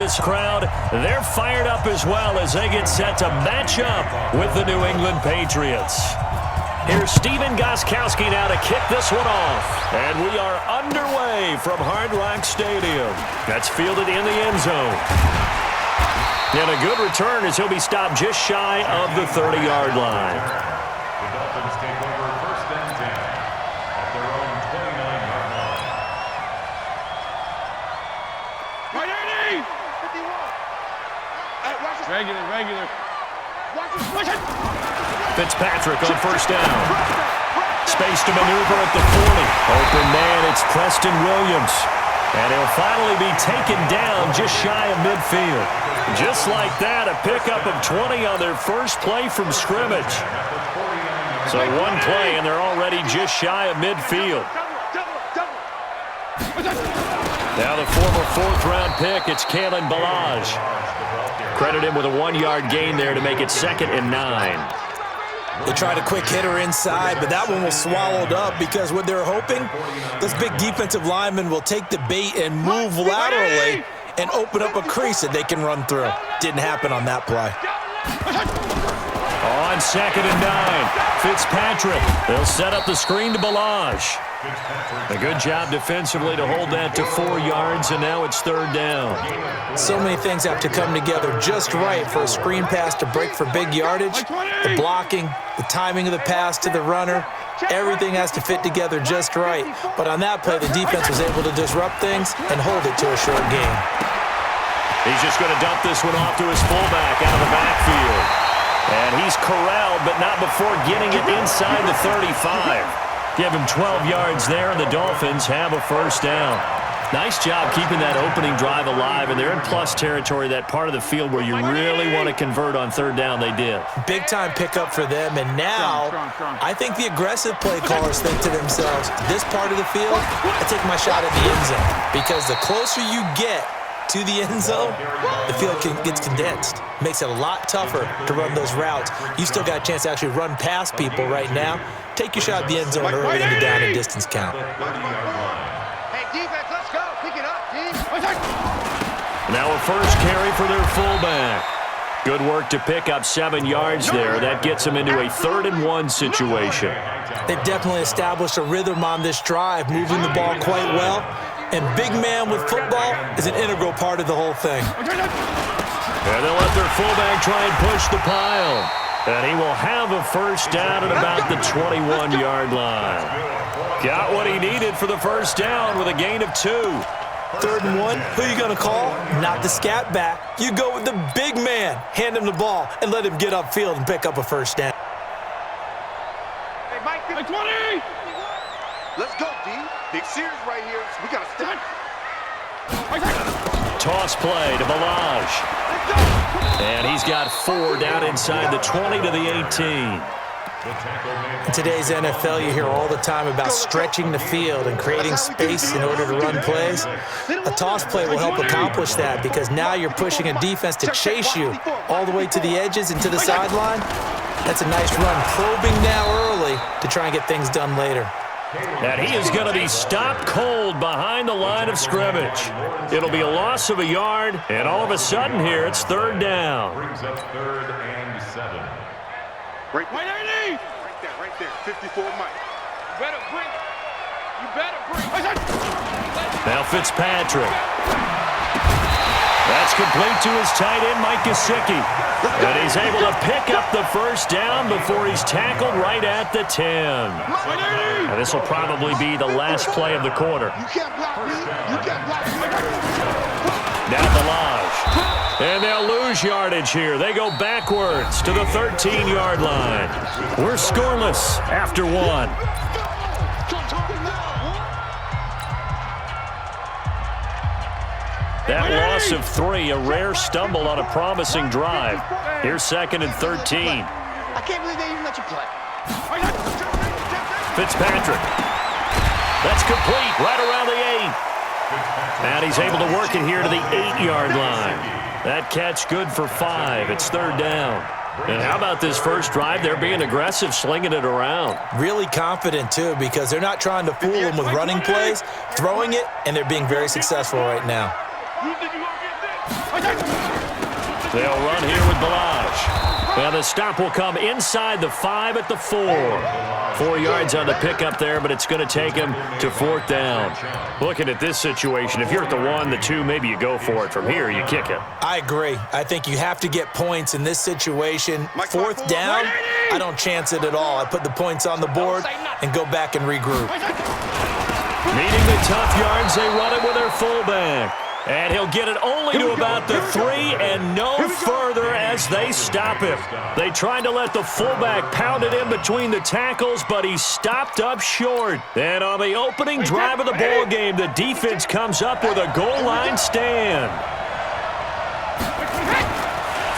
This crowd, they're fired up as well as they get set to match up with the New England Patriots. Here's Stephen Gostkowski now to kick this one off. And we are underway from Hard Rock Stadium. That's fielded in the end zone. And a good return as he'll be stopped just shy of the 30-yard line. The Dolphins take over first and 10 at their own 29-yard line. Right, Ernie! 51. Regular. Watch it. Fitzpatrick on first down. Space to maneuver at the 40. Open man, it's Preston Williams. And he'll finally be taken down just shy of midfield. Just like that, a pickup of 20 on their first play from scrimmage. So one play, and they're already just shy of midfield. Now the former fourth-round pick, it's Kalen Ballage. Credit him with a 1-yard gain there to make it 2nd and 9. They tried a quick hitter inside, but that one was swallowed up because what they're hoping, this big defensive lineman will take the bait and move laterally and open up a crease that they can run through. Didn't happen on that play. On 2nd and 9, Fitzpatrick. They'll set up the screen to Ballage. A good job defensively to hold that to 4 yards, and now it's 3rd down. So many things have to come together just right for a screen pass to break for big yardage. The blocking, the timing of the pass to the runner, everything has to fit together just right. But on that play, the defense was able to disrupt things and hold it to a short gain. He's just going to dump this one off to his fullback out of the backfield. And he's corralled, but not before getting it inside the 35. Give him 12 yards there, and the Dolphins have a first down. Nice job keeping that opening drive alive, and they're in plus territory, that part of the field where you really want to convert on 3rd down. They did. Big-time pickup for them, and now I think the aggressive play callers think to themselves, this part of the field, I take my shot at the end zone, because the closer you get to the end zone, the field gets condensed. Makes it a lot tougher to run those routes. You still got a chance to actually run past people right now. Take your shot at the end zone early in the down and distance count. Hey, defense, let's go. Pick it up, team. Now a first carry for their fullback. Good work to pick up 7 yards there. That gets them into a 3rd and 1 situation. They've definitely established a rhythm on this drive, moving the ball quite well. And big man with football is an integral part of the whole thing. And they'll let their fullback try and push the pile. And he will have a first down at about the 21-yard line. Got what he needed for the first down with a gain of 2. 3rd and 1, who are you going to call? Not the scat back. You go with the big man. Hand him the ball and let him get upfield and pick up a first down. Hey, Mike, 20! Let's go, D. Big series right here. So we got to start. Toss play to Ballage. And he's got 4 down inside the 20 to the 18. In today's NFL, you hear all the time about stretching the field and creating space in order to run plays. A toss play will help accomplish that because now you're pushing a defense to chase you all the way to the edges and to the sideline. That's a nice run, probing now early to try and get things done later. And he is going to be stopped cold behind the line of scrimmage. It'll be a loss of a yard, and all of a sudden here, it's 3rd down. Brings up 3rd and 7. Right there. 54, Mike. You better bring. Now Fitzpatrick. That's complete to his tight end, Mike Gesicki. And he's able to pick up the first down before he's tackled right at the 10. And this will probably be the last play of the quarter. You can't block me. Now Ballage. And they'll lose yardage here. They go backwards to the 13-yard line. We're scoreless after 1. That loss of 3, a rare stumble on a promising drive. Here's 2nd and 13. I can't believe they even let you play. Fitzpatrick. That's complete right around the 8. And he's able to work it here to the 8-yard line. That catch good for 5. It's 3rd down. And how about this first drive? They're being aggressive, slinging it around. Really confident, too, because they're not trying to fool them with running plays, throwing it, and they're being very successful right now. They'll run here with Ballage. Well, the stop will come inside the 5 at the 4. 4 yards on the pickup there, but it's going to take him to 4th down. Looking at this situation, if you're at the 1, the 2, maybe you go for it. From here, you kick it. I agree. I think you have to get points in this situation. 4th down, I don't chance it at all. I put the points on the board and go back and regroup. Needing the tough yards, they run it with their fullback. And he'll get it only to about the 3 and no further as they stop him. They tried to let the fullback pound it in between the tackles, but he stopped up short. And on the opening drive of the ball game, the defense comes up with a goal line stand.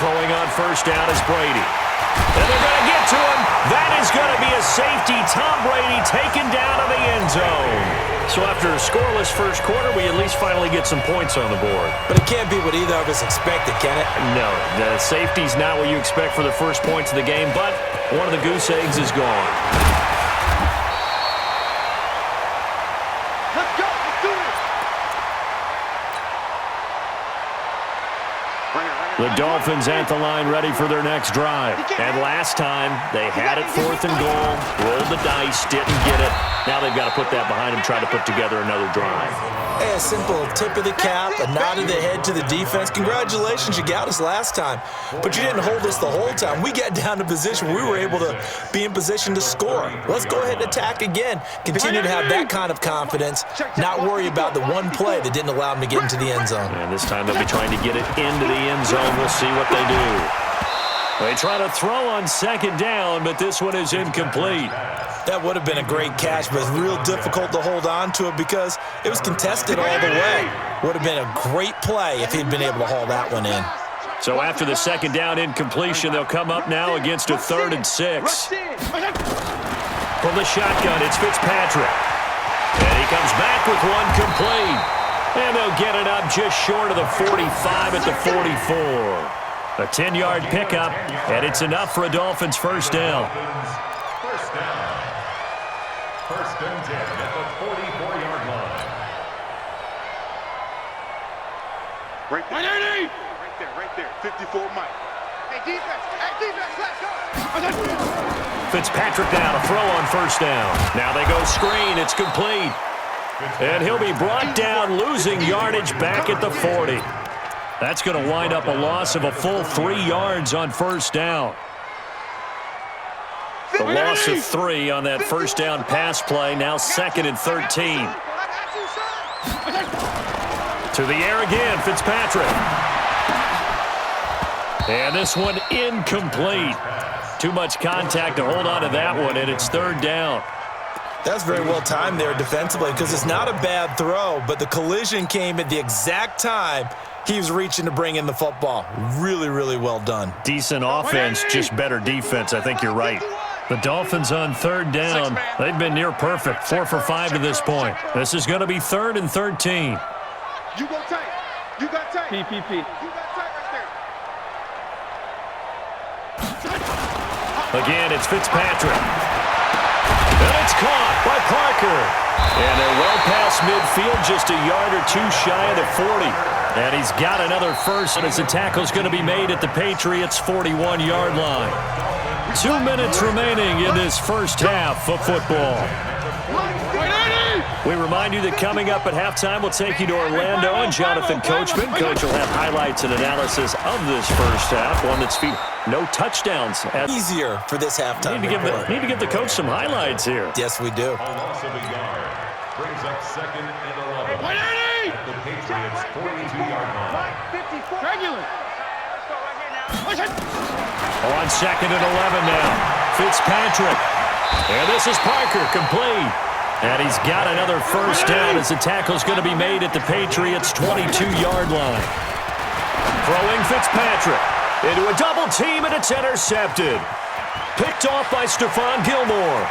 Throwing on 1st down is Brady. And they're going to get to him. That is going to be a safety. Tom Brady taken down to the end zone. So after a scoreless first quarter, we at least finally get some points on the board. But it can't be what either of us expected, can it? No, the safety's not what you expect for the first points of the game, but one of the goose eggs is gone. Let's go. Let's do it. The Dolphins at the line ready for their next drive. And last time, they had it 4th and goal, rolled the dice, didn't get it. Now they've got to put that behind them, try to put together another drive. Hey, a simple tip of the cap, a nod of the head to the defense. Congratulations, you got us last time. But you didn't hold us the whole time. We got down to position. We were able to be in position to score. Let's go ahead and attack again. Continue to have that kind of confidence, not worry about the one play that didn't allow them to get into the end zone. And this time they'll be trying to get it into the end zone. We'll see what they do. They try to throw on 2nd down, but this one is incomplete. That would have been a great catch, but it's real difficult to hold on to it because it was contested all the way. Would have been a great play if he'd been able to haul that one in. So after the 2nd down incompletion, they'll come up now against a 3rd and 6. From the shotgun, it's Fitzpatrick. And he comes back with one complete. And they'll get it up just short of the 45 at the 44. A 10-yard pickup, and it's enough for a Dolphins 1st down. First down. 1st and 10 at the 44-yard line. Right there. 54 Mike. Hey, defense, let's go. Fitzpatrick now to throw on 1st down. Now they go screen, it's complete. And he'll be brought down, losing yardage back at the 40. That's going to wind up a loss of a full 3 yards on 1st down. The loss of 3 on that 1st down pass play, now 2nd and 13. To the air again, Fitzpatrick. And this one incomplete. Too much contact to hold on to that one, and it's 3rd down. That's very well timed there defensively because it's not a bad throw, but the collision came at the exact time he was reaching to bring in the football. Really, really well done. Decent offense, just better defense. I think you're right. The Dolphins on 3rd down. They've been near perfect, 4 for 5 to this point. This is going to be 3rd and 13. You go tight. You got tight. PPP. You got tight right there. Again, it's Fitzpatrick. And it's caught by Parker. And they're well past midfield, just a yard or 2 shy of the 40. And he's got another first as the tackle's going to be made at the Patriots' 41-yard line. 2 minutes remaining in this first half of football. We remind you that coming up at halftime, we'll take you to Orlando and Jonathan Coachman. Coach will have highlights and analysis of this first half, one that's no touchdowns. Easier for this halftime. Need to give the coach some highlights here. Yes, we do. A loss of a yard brings up 2nd and 11 at the Patriots' 42-yard line. On 2nd and 11 now, Fitzpatrick. And this is Parker, complete. And he's got another first down as the tackle's going to be made at the Patriots' 22-yard line. Throwing Fitzpatrick into a double team, and it's intercepted. Picked off by Stephon Gilmore.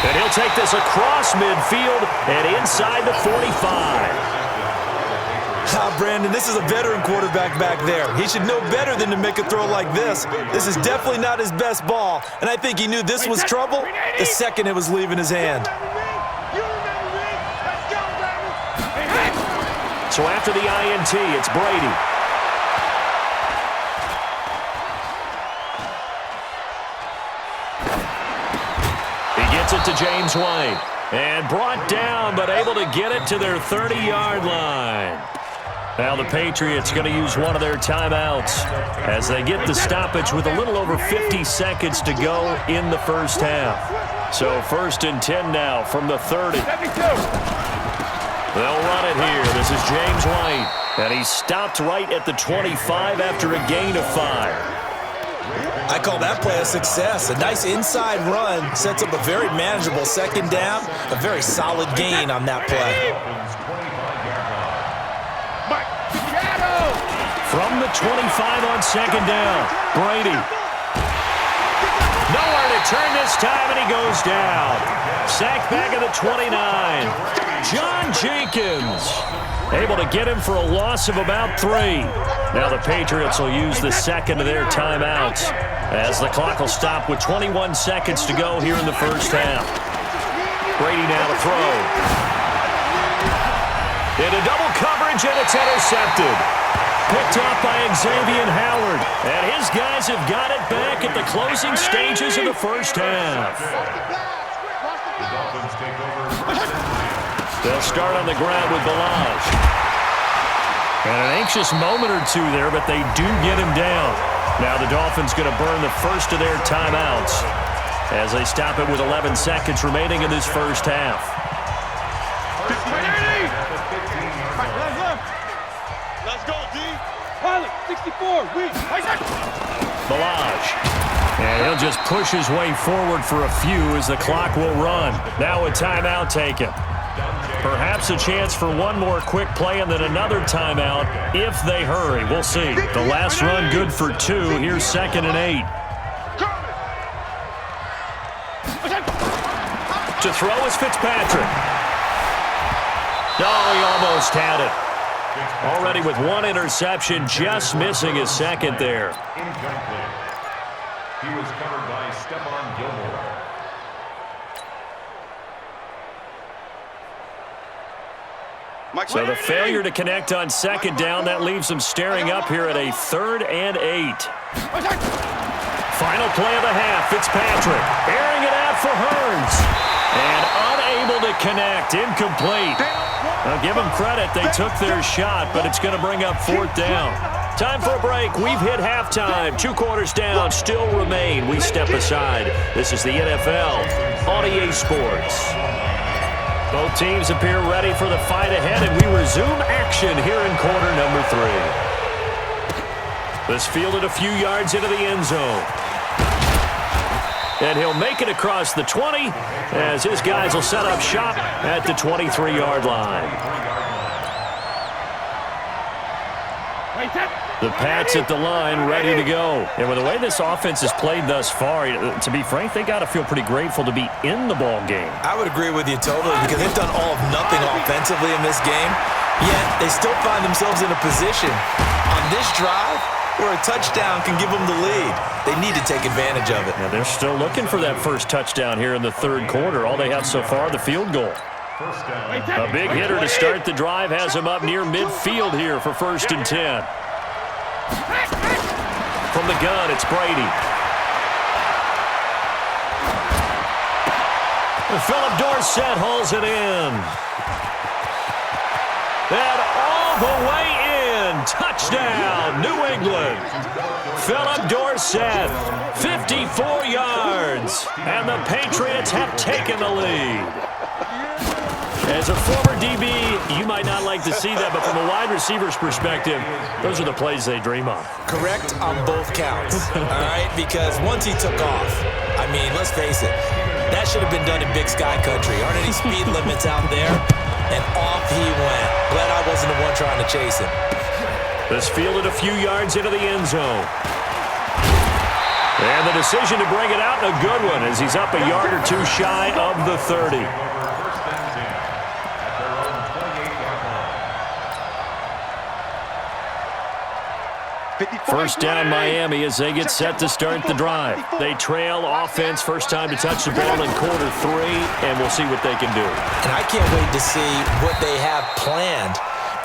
And he'll take this across midfield and inside the 45. Brandon, this is a veteran quarterback back there. He should know better than to make a throw like this. This is definitely not his best ball, and I think he knew this was trouble the second it was leaving his hand. So after the INT, it's Brady. He gets it to James White. And brought down, but able to get it to their 30-yard line. Now the Patriots going to use one of their timeouts as they get the stoppage with a little over 50 seconds to go in the first half. So 1st and 10 now from the 30. They'll run it here. This is James White. And he stopped right at the 25 after a gain of 5. I call that play a success. A nice inside run sets up a very manageable second down. A very solid gain on that play. From the 25 on second down, Brady. Nowhere to turn this time, and he goes down. Sacked back at the 29. John Jenkins able to get him for a loss of about 3. Now the Patriots will use the second of their timeouts as the clock will stop with 21 seconds to go here in the first half. Brady now to throw. Into double coverage, and it's intercepted. Picked off by Xavier Howard. And his guys have got it back at the closing stages of the first half. They'll start on the ground with Balaj. And an anxious moment or two there, but they do get him down. Now the Dolphins going to burn the first of their timeouts as they stop it with 11 seconds remaining in this first half. Let's go, D. Pilot, 64, Balaj. And he'll just push his way forward for a few as the clock will run. Now a timeout taken. Perhaps a chance for one more quick play and then another timeout if they hurry. We'll see. The last run good for 2. Here's 2nd and 8. To throw is Fitzpatrick. Oh, he almost had it. Already with 1 interception, just missing his second there. Incomplete. He was covered by Stephon Gilmore. So the failure to connect on second down, that leaves them staring up here at a 3rd and 8. Final play of the half, Fitzpatrick airing it out for Hearns. And unable to connect, incomplete. Now give them credit, they took their shot, but it's going to bring up 4th down. Time for a break. We've hit halftime. 2 quarters down, still remain. We step aside. This is the NFL on EA Sports. Both teams appear ready for the fight ahead, and we resume action here in quarter number 3. This fielded a few yards into the end zone. And he'll make it across the 20 as his guys will set up shop at the 23-yard line. The Pats at the line, ready to go. And with the way this offense has played thus far, to be frank, they got to feel pretty grateful to be in the ball game. I would agree with you totally because they've done all of nothing offensively in this game, yet they still find themselves in a position on this drive where a touchdown can give them the lead. They need to take advantage of it. Now they're still looking for that first touchdown here in the 3rd quarter. All they have so far, the field goal. A big hitter to start the drive has him up near midfield here for 1st and 10. From the gun, it's Brady. And Philip Dorsett hauls it in. And all the way in. Touchdown, New England. Philip Dorsett, 54 yards. And the Patriots have taken the lead. As a former DB, you might not like to see that, but from a wide receiver's perspective, those are the plays they dream of. Correct on both counts, all right? Because once he took off, I mean, let's face it, that should have been done in Big Sky Country. Aren't any speed limits out there? And off he went. Glad I wasn't the one trying to chase him. This fielded a few yards into the end zone. And the decision to bring it out, a good one, as he's up a yard or 2 shy of the 30. First down Miami as they get set to start the drive. They trail offense, first time to touch the ball in quarter 3, and we'll see what they can do. And I can't wait to see what they have planned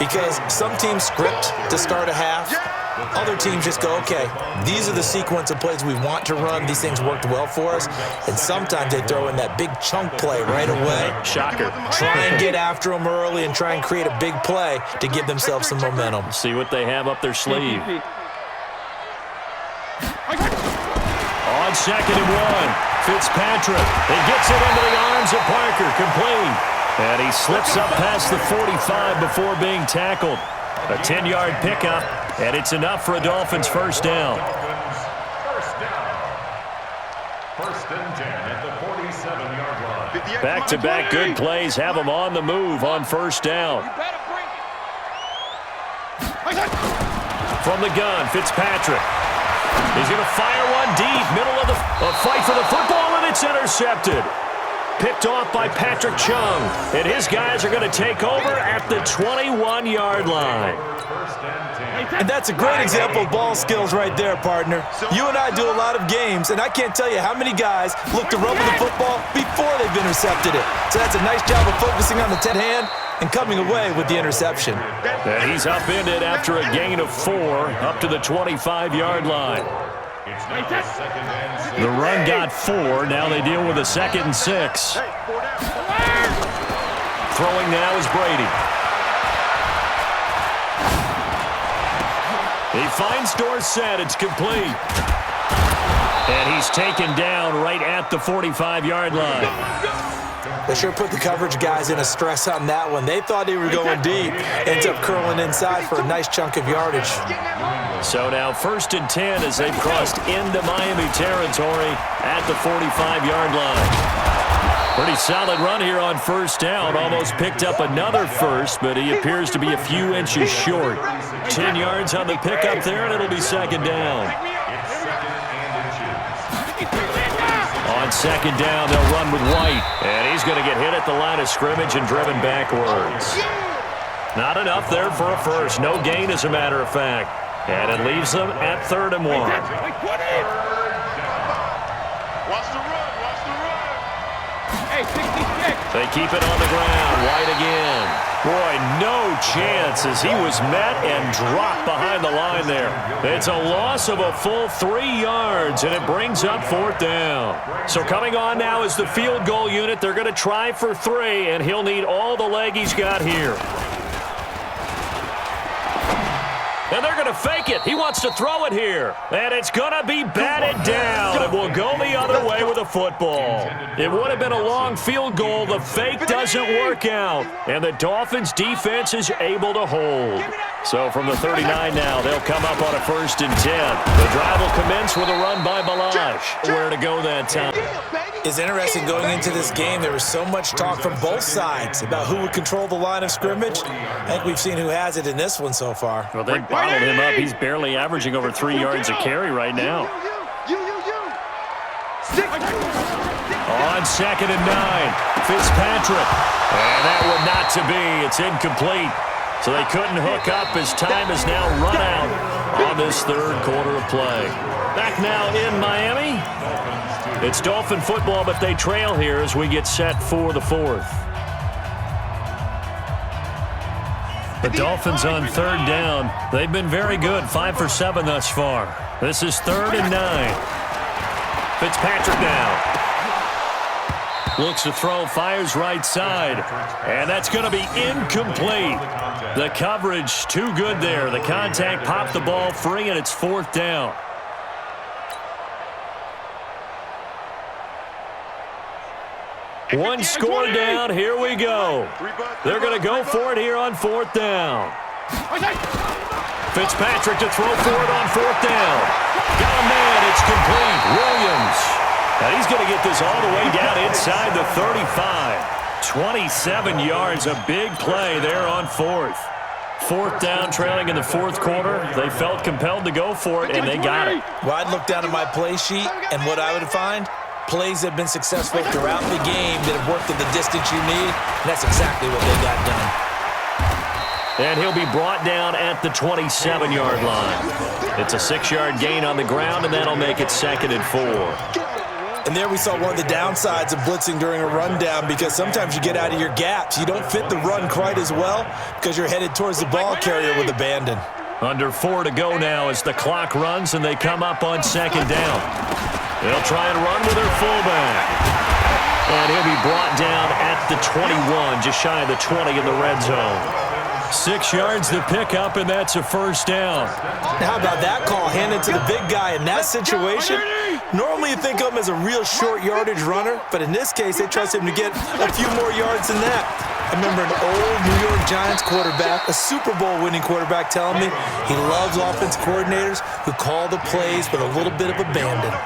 because some teams script to start a half. Other teams just go, okay, these are the sequence of plays we want to run. These things worked well for us. And sometimes they throw in that big chunk play right away. Shocker. Try and get after them early and try and create a big play to give themselves some momentum. See what they have up their sleeve. On 2nd and 1, Fitzpatrick. He gets it into the arms of Parker, complete. And he slips up past the 45 before being tackled. A 10-yard pickup, and it's enough for a Dolphins first down. First and 10 at the 47-yard line. Back-to-back good plays have them on the move on first down. From the gun, Fitzpatrick. He's going to fire one deep, middle of the fight for the football, and it's intercepted. Picked off by Patrick Chung, and his guys are going to take over at the 21-yard line. And that's a great example of ball skills right there, partner. You and I do a lot of games, and I can't tell you how many guys look to run with the football before they've intercepted it. So that's a nice job of focusing on the dead hand and coming away with the interception. And he's upended after a gain of 4 up to the 25-yard line. The run got 4. Now they deal with a 2nd and 6. Throwing now is Brady. He finds Dorsett. It's complete. And he's taken down right at the 45-yard line. They sure put the coverage guys in a stress on that one. They thought they were going deep. Ends up curling inside for a nice chunk of yardage. So now 1st and 10 as they've crossed into Miami territory at the 45-yard line. Pretty solid run here on first down. Almost picked up another first, but he appears to be a few inches short. 10 yards on the pickup there, and it'll be 2nd down. On 2nd down, they'll run with White. And he's going to get hit at the line of scrimmage and driven backwards. Not enough there for a first. No gain, as a matter of fact. And it leaves them at 3rd and 1. Watch the run. Watch the run. Hey, 66. They keep it on the ground. White again. Boy, no chance as he was met and dropped behind the line there. It's a loss of a full 3 yards, and it brings up 4th down. So coming on now is the field goal unit. They're going to try for 3, and he'll need all the leg he's got here. And they're going to fake it. He wants to throw it here. And it's going to be batted down. And will go the other way with a football. It would have been a long field goal. The fake doesn't work out. And the Dolphins defense is able to hold. So from the 39 now, they'll come up on a 1st and 10. The drive will commence with a run by Balazs. Where to go that time? It's interesting going into this game. There was so much talk from both sides about who would control the line of scrimmage. I think we've seen who has it in this one so far. Well, they bottled him up. He's barely averaging over 3 yards a carry right now. On 2nd and 9, Fitzpatrick. And that one not to be. It's incomplete. So they couldn't hook up as time has now run out on this 3rd quarter of play. Back now in Miami. It's Dolphin football, but they trail here as we get set for the 4th. The Dolphins on 3rd down. They've been very good, 5 for 7 thus far. This is 3rd and 9. Fitzpatrick now. Looks to throw, fires right side. And that's going to be incomplete. The coverage too good there. The contact popped the ball free, and it's 4th down. One score down. Here we go. They're going to go for it here on 4th down. Fitzpatrick to throw for it on 4th down. Got a man. It's complete. Williams. And he's going to get this all the way down inside the 35. 27 yards. A big play there on 4th. 4th down, trailing in the 4th quarter. They felt compelled to go for it, and they got it. Well, I'd look down at my play sheet, and what I would find, plays have been successful throughout the game that have worked at the distance you need, and that's exactly what they got done. And he'll be brought down at the 27-yard line. It's a 6-yard gain on the ground, and that'll make it 2nd and 4. And there we saw one of the downsides of blitzing during a rundown, because sometimes you get out of your gaps. You don't fit the run quite as well because you're headed towards the ball carrier with abandon. Under 4 to go now as the clock runs and they come up on second down. They'll try and run with their fullback. And he'll be brought down at the 21, just shy of the 20 in the red zone. 6 yards to pick up, and that's a first down. How about that call handed to the big guy in that situation? Normally you think of him as a real short yardage runner, but in this case they trust him to get a few more yards than that. I remember an old New York Giants quarterback, a Super Bowl winning quarterback, telling me he loves offense coordinators who call the plays with a little bit of abandon.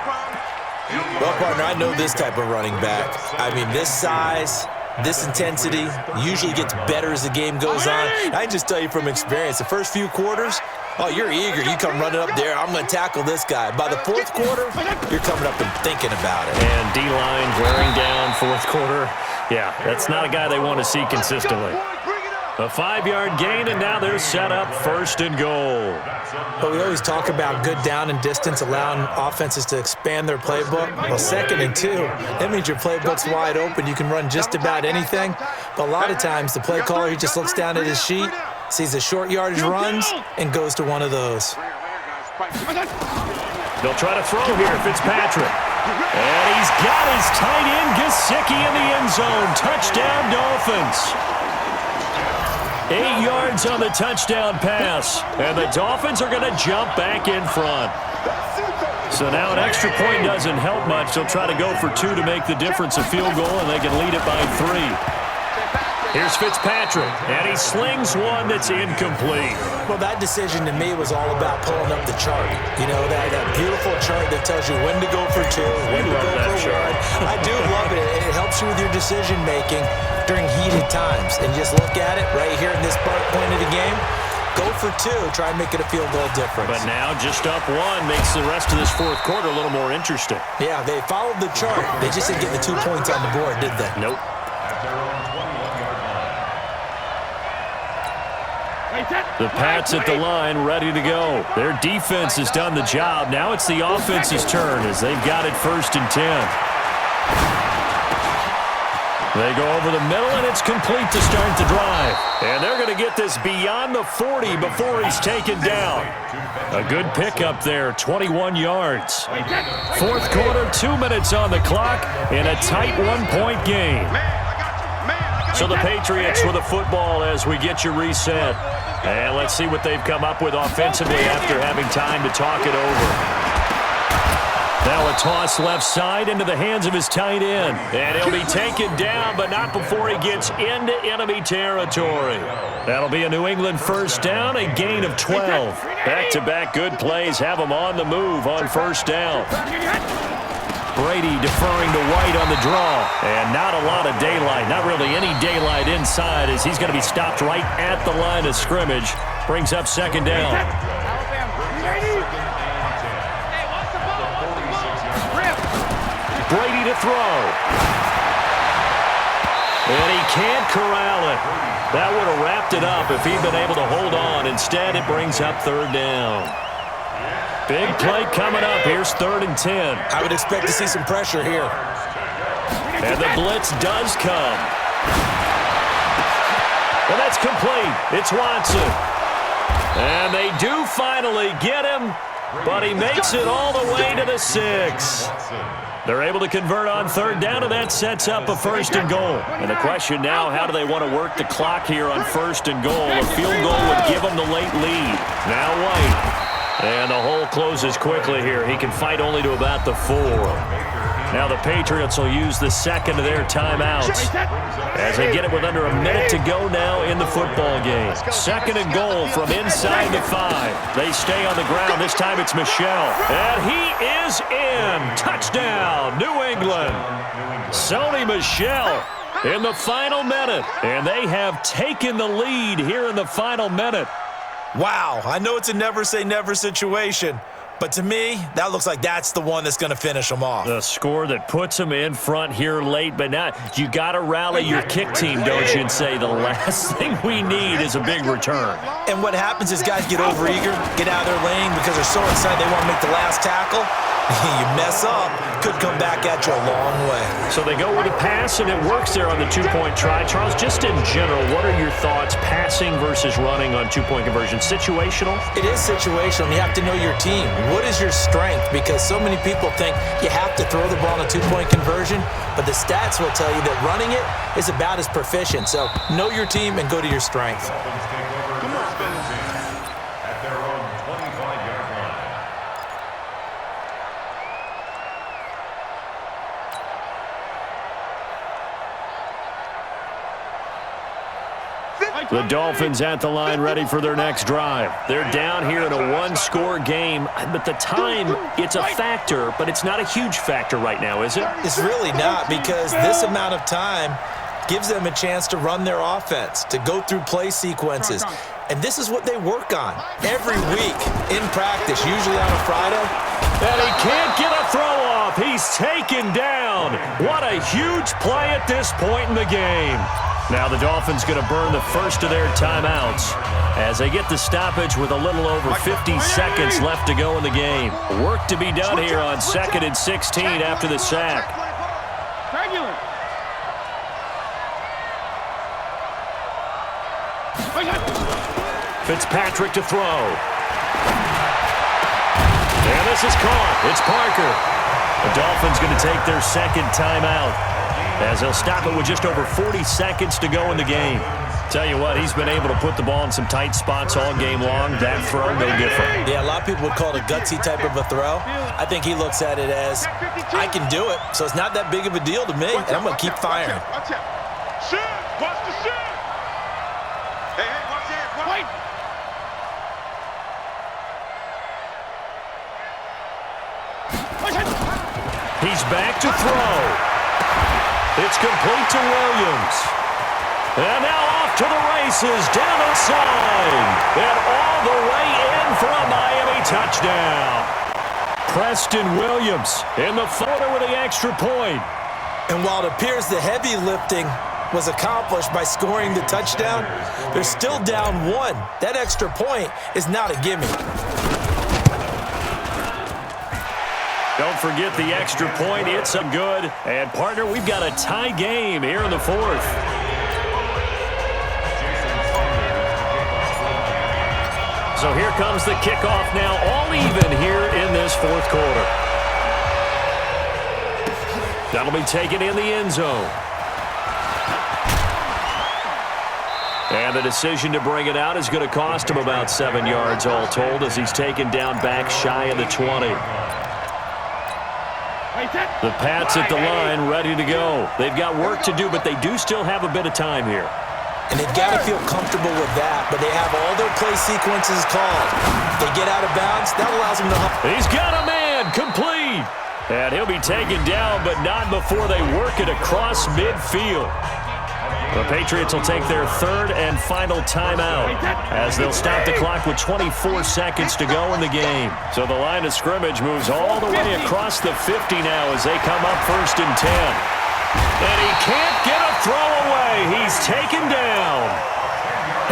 Well, partner, I know this type of running back. I mean, this size, this intensity usually gets better as the game goes on. I can just tell you from experience, the first few quarters, oh, you're eager. You come running up there, I'm going to tackle this guy. By the fourth quarter, you're coming up and thinking about it. And D-line wearing down fourth quarter. Yeah, that's not a guy they want to see consistently. A 5-yard gain, and now they're set up first and goal. But we always talk about good down and distance, allowing offenses to expand their playbook. Well, 2nd and 2, that means your playbook's wide open. You can run just about anything. But a lot of times, the play caller, he just looks down at his sheet, sees the short yardage runs, and goes to one of those. They'll try to throw here, Fitzpatrick. And he's got his tight end, Gesicki, in the end zone. Touchdown, Dolphins. 8 yards on the touchdown pass. And the Dolphins are going to jump back in front. So now an extra point doesn't help much. They'll try to go for 2 to make the difference a field goal, and they can lead it by 3. Here's Fitzpatrick, and he slings one that's incomplete. Well, that decision to me was all about pulling up the chart. You know, that beautiful chart that tells you when to go for 2, when to go for 1. I do love it. It helps you with your decision-making during heated times. And just look at it right here in this point of the game. Go for 2. Try and make it a field goal difference. But now just up 1 makes the rest of this fourth quarter a little more interesting. Yeah, they followed the chart. They just didn't get the 2 points on the board, did they? Nope. The Pats at the line, ready to go. Their defense has done the job. Now it's the offense's turn as they've got it 1st and 10. They go over the middle, and it's complete to start the drive. And they're going to get this beyond the 40 before he's taken down. A good pickup there, 21 yards. Fourth quarter, 2 minutes on the clock in a tight 1-point game. So the Patriots with the football as we get you reset. And let's see what they've come up with offensively after having time to talk it over. Now a toss left side into the hands of his tight end. And he'll be taken down, but not before he gets into enemy territory. That'll be a New England first down, a gain of 12. Back-to-back good plays have him on the move on first down. Brady deferring to White on the draw. And not a lot of daylight. Not really any daylight inside as he's going to be stopped right at the line of scrimmage. Brings up second down. Brady to throw. And he can't corral it. That would have wrapped it up if he'd been able to hold on. Instead, it brings up third down. Big play coming up. Here's 3rd and 10. I would expect to see some pressure here. And the blitz does come. And that's complete. It's Watson. And they do finally get him, but he makes it all the way to the 6. They're able to convert on third down, and that sets up a 1st and goal. And the question now, how do they want to work the clock here on 1st and goal? A field goal would give them the late lead. Now White. And the hole closes quickly here. He can fight only to about the 4. Now the Patriots will use the second of their timeouts as they get it with under a minute to go now in the football game. 2nd and goal from inside the 5. They stay on the ground. This time it's Michel. And he is in. Touchdown, New England. Sony Michel in the final minute. And they have taken the lead here in the final minute. Wow, I know it's a never-say-never situation, but to me, that looks like that's the one that's going to finish them off. The score that puts them in front here late, but now you got to rally your kick team, don't you, and say the last thing we need is a big return. And what happens is guys get overeager, get out of their lane because they're so excited they want to make the last tackle. You mess up, could come back at you a long way. So they go with a pass, and it works there on the two-point try. Charles, just in general, what are your thoughts passing versus running on two-point conversion? Situational? It is situational. You have to know your team. What is your strength? Because so many people think you have to throw the ball on a two-point conversion, but the stats will tell you that running it is about as proficient. So know your team and go to your strength. Come on, at their own 25-yard line. The Dolphins at the line ready for their next drive. They're down here in a one-score game, but the time, it's a factor, but it's not a huge factor right now, is it? It's really not, because this amount of time gives them a chance to run their offense, to go through play sequences. And this is what they work on every week in practice, usually on a Friday. And he can't get a throw off. He's taken down. What a huge play at this point in the game. Now the Dolphins going to burn the first of their timeouts as they get the stoppage with a little over 50 seconds left to go in the game. Work to be done here on 2nd and 16 after the sack. Fitzpatrick to throw. And this is caught. It's Parker. The Dolphins going to take their second timeout as they'll stop it with just over 40 seconds to go in the game. Tell you what, he's been able to put the ball in some tight spots all game long. That throw, no different. Yeah, a lot of people would call it a gutsy type of a throw. I think he looks at it as, I can do it, so it's not that big of a deal to me, and I'm going to keep firing. Shoot! Watch the shoot! Hey, watch it! Wait! He's back to throw. It's complete to Williams. And now off to the races, down the side. And all the way in for a Miami touchdown. Preston Williams in the photo with the extra point. And while it appears the heavy lifting was accomplished by scoring the touchdown, they're still down one. That extra point is not a gimme. Don't forget the extra point. It's a good. And, partner, we've got a tie game here in the fourth. So here comes the kickoff now, all even here in this fourth quarter. That'll be taken in the end zone. And the decision to bring it out is going to cost him about 7 yards all told as he's taken down back shy of the 20. The Pats at the line ready to go. They've got work to do, but they do still have a bit of time here. And they've got to feel comfortable with that, but they have all their play sequences called. If they get out of bounds, that allows them to... He's got a man, complete. And he'll be taken down, but not before they work it across midfield. The Patriots will take their third and final timeout as they'll stop the clock with 24 seconds to go in the game. So the line of scrimmage moves all the way across the 50 now as they come up 1st and 10. And he can't get a throw away. He's taken down.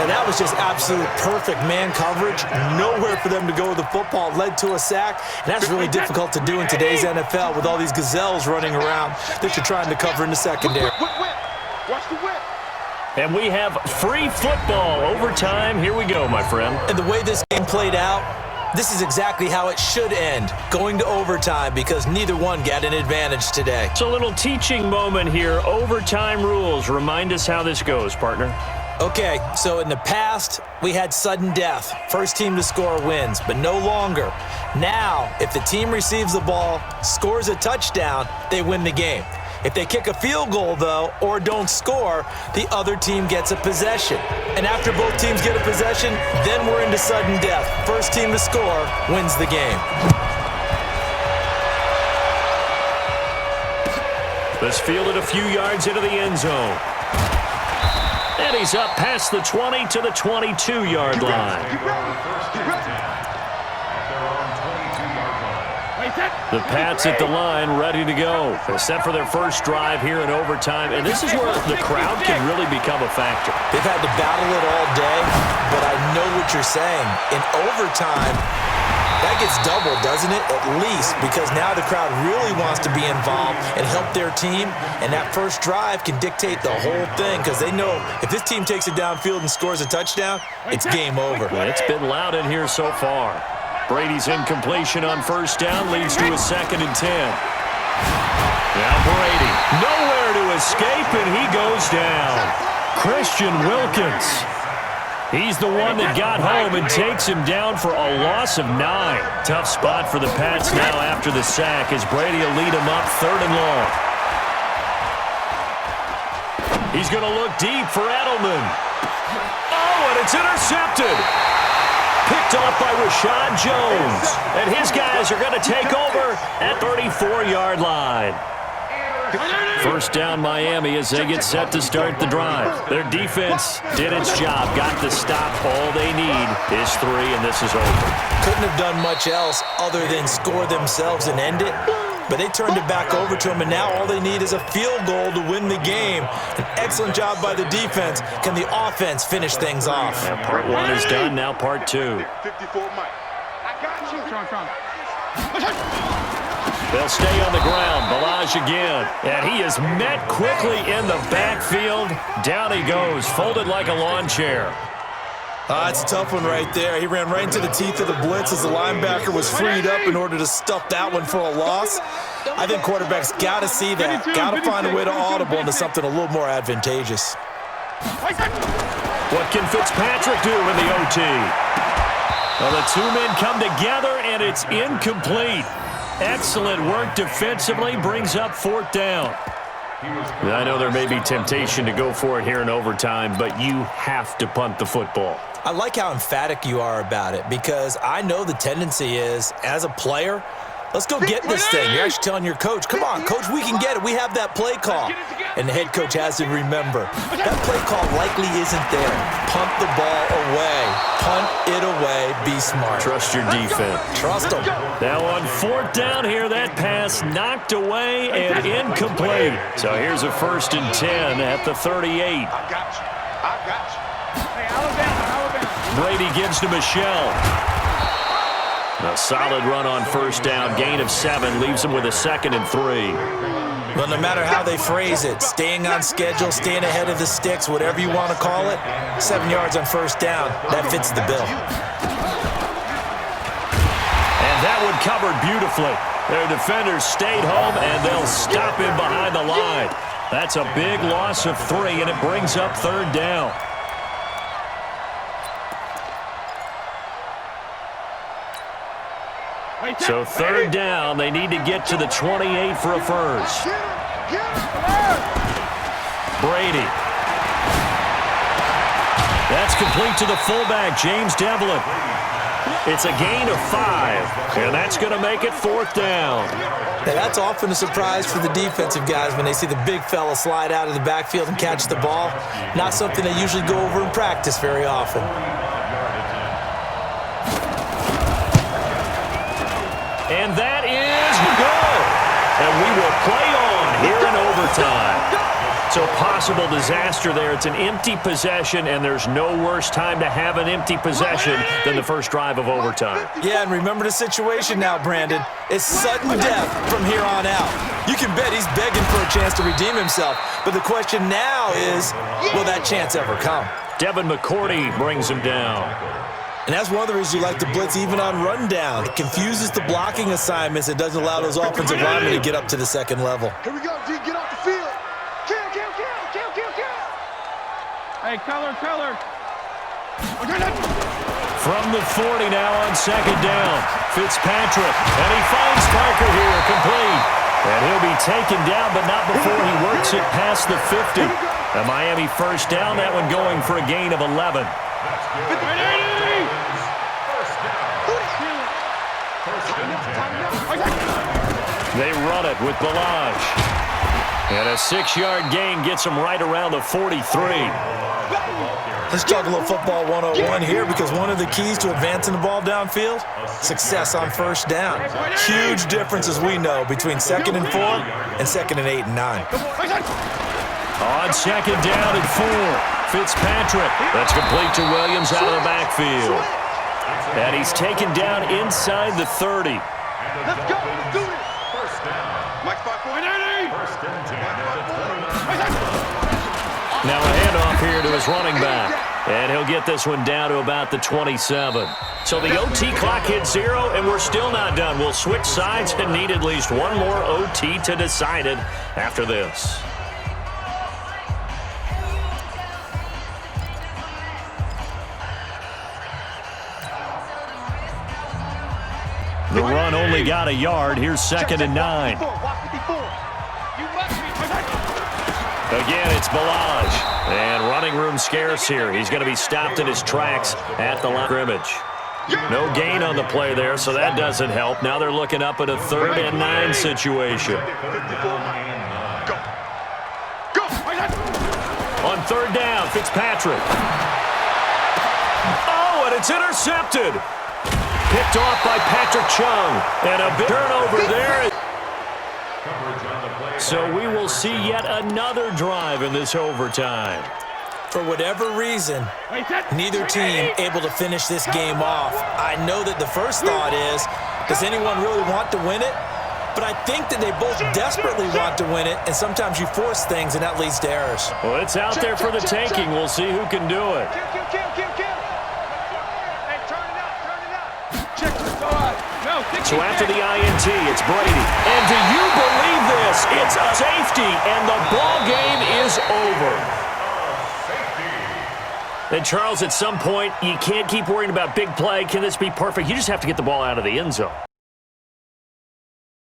And that was just absolute perfect man coverage. Nowhere for them to go with the football. Led to a sack. And that's really difficult to do in today's NFL with all these gazelles running around that you're trying to cover in the secondary. Watch the whip. And we have free football overtime. Here we go, my friend. And the way this game played out, this is exactly how it should end, going to overtime because neither one got an advantage today. It's a little teaching moment here. Overtime rules. Remind us how this goes, partner. Okay, so in the past, we had sudden death. First team to score wins, but no longer. Now, if the team receives the ball, scores a touchdown, they win the game. If they kick a field goal, though, or don't score, the other team gets a possession. And after both teams get a possession, then we're into sudden death. First team to score wins the game. This fielded a few yards into the end zone. And he's up past the 20 to the 22-yard line. The Pats at the line ready to go. They're set for their first drive here in overtime. And this is where the crowd can really become a factor. They've had to battle it all day, but I know what you're saying. In overtime, That gets doubled, doesn't it? At least, because now the crowd really wants to be involved and help their team, and that first drive can dictate the whole thing because they know if this team takes it downfield and scores a touchdown, it's game over. Well, it's been loud in here so far. Brady's incompletion on first down leads to a 2nd and 10. Now Brady, nowhere to escape, and he goes down. Christian Wilkins. He's the one that got home and takes him down for a loss of 9. Tough spot for the Pats now after the sack as Brady will lead him up 3rd and long. He's going to look deep for Edelman. Oh, and it's intercepted. Picked off by Rashad Jones. And his guys are going to take over at 34-yard line. First down Miami as they get set to start the drive. Their defense did its job, got the stop. All they need is 3, and this is over. Couldn't have done much else other than score themselves and end it. But they turned it back over to him, and now all they need is a field goal to win the game. An excellent job by the defense. Can the offense finish things off? Yeah, part 1 is done, now part 2. 54 Mike. I got you. They'll stay on the ground. Balaj again. And he is met quickly in the backfield. Down he goes, folded like a lawn chair. It's a tough one right there. He ran right into the teeth of the blitz as the linebacker was freed up in order to stuff that one for a loss. I think quarterbacks got to see that. Got to find a way to audible into something a little more advantageous. What can Fitzpatrick do in the OT? Well, the 2 men come together, and it's incomplete. Excellent work defensively, brings up 4th down. I know there may be temptation to go for it here in overtime, but you have to punt the football. I like how emphatic you are about it because I know the tendency is, as a player, let's go get this thing. You're actually telling your coach, come on, coach, we can get it. We have that play call. And the head coach has to remember, that play call likely isn't there. Punt the ball away. Punt it away. Be smart. Trust your defense. Trust them. Now on 4th down here, that pass knocked away and incomplete. So here's a 1st and 10 at the 38. I got you. Hey, Alabama. Brady gives to Michelle. A solid run on first down. Gain of 7 leaves him with a 2nd and 3. Well, no matter how they phrase it, staying on schedule, staying ahead of the sticks, whatever you want to call it, 7 yards on first down, that fits the bill. And that one covered beautifully. Their defenders stayed home, and they'll stop him behind the line. That's a big loss of 3, and it brings up 3rd down. So 3rd down, they need to get to the 28 for a first. Brady. That's complete to the fullback, James Devlin. It's a gain of 5, and that's going to make it 4th down. Now, that's often a surprise for the defensive guys when they see the big fella slide out of the backfield and catch the ball. Not something they usually go over in practice very often. And that is good. And we will play on here in overtime. So possible disaster there. It's an empty possession, and there's no worse time to have an empty possession than the first drive of overtime. Yeah, and remember the situation now, Brandon. It's sudden death from here on out. You can bet he's begging for a chance to redeem himself. But the question now is, will that chance ever come? Devin McCourty brings him down. And that's one of the reasons you like to blitz even on rundown. It confuses the blocking assignments. It doesn't allow those offensive linemen to get up to the second level. Here we go, D. Get off the field. Kill. Hey, color. From the 40 now on 2nd down. Fitzpatrick, and he finds Parker here, complete. And he'll be taken down, but not before he works it past the 50. A Miami first down, that one going for a gain of 11. They run it with Balaj. And a 6-yard gain gets him right around the 43. Let's talk a little football 101 here because one of the keys to advancing the ball downfield, success on first down. Huge difference, as we know, between 2nd and 4 and 2nd and 8 and 9. On 2nd down and 4, Fitzpatrick. That's complete to Williams out of the backfield. And he's taken down inside the 30. Let's go. Let's do this. First down. Mike 5.80. First and 10 at the 29. Now a handoff here to his running back. And he'll get this one down to about the 27. So the OT clock hits 0, and we're still not done. We'll switch sides and need at least one more OT to decide it after this. The run only got a yard. Here's 2nd and 9. Again, it's Ballage. And running room scarce here. He's going to be stopped in his tracks at the line of scrimmage. No gain on the play there, so that doesn't help. Now they're looking up at a 3rd and 9 situation. On 3rd down, Fitzpatrick. Oh, and it's intercepted. Picked off by Patrick Chung. And a big turnover there. So we will see yet another drive in this overtime. For whatever reason, neither team able to finish this game off. I know that the first thought is, does anyone really want to win it? But I think that they both desperately want to win it, and sometimes you force things, and that leads to errors. Well, it's out there for the taking. We'll see who can do it. So after the INT, it's Brady. And do you believe this? It's a safety, and the ball game is over. And Charles, at some point, you can't keep worrying about big play. Can this be perfect? You just have to get the ball out of the end zone.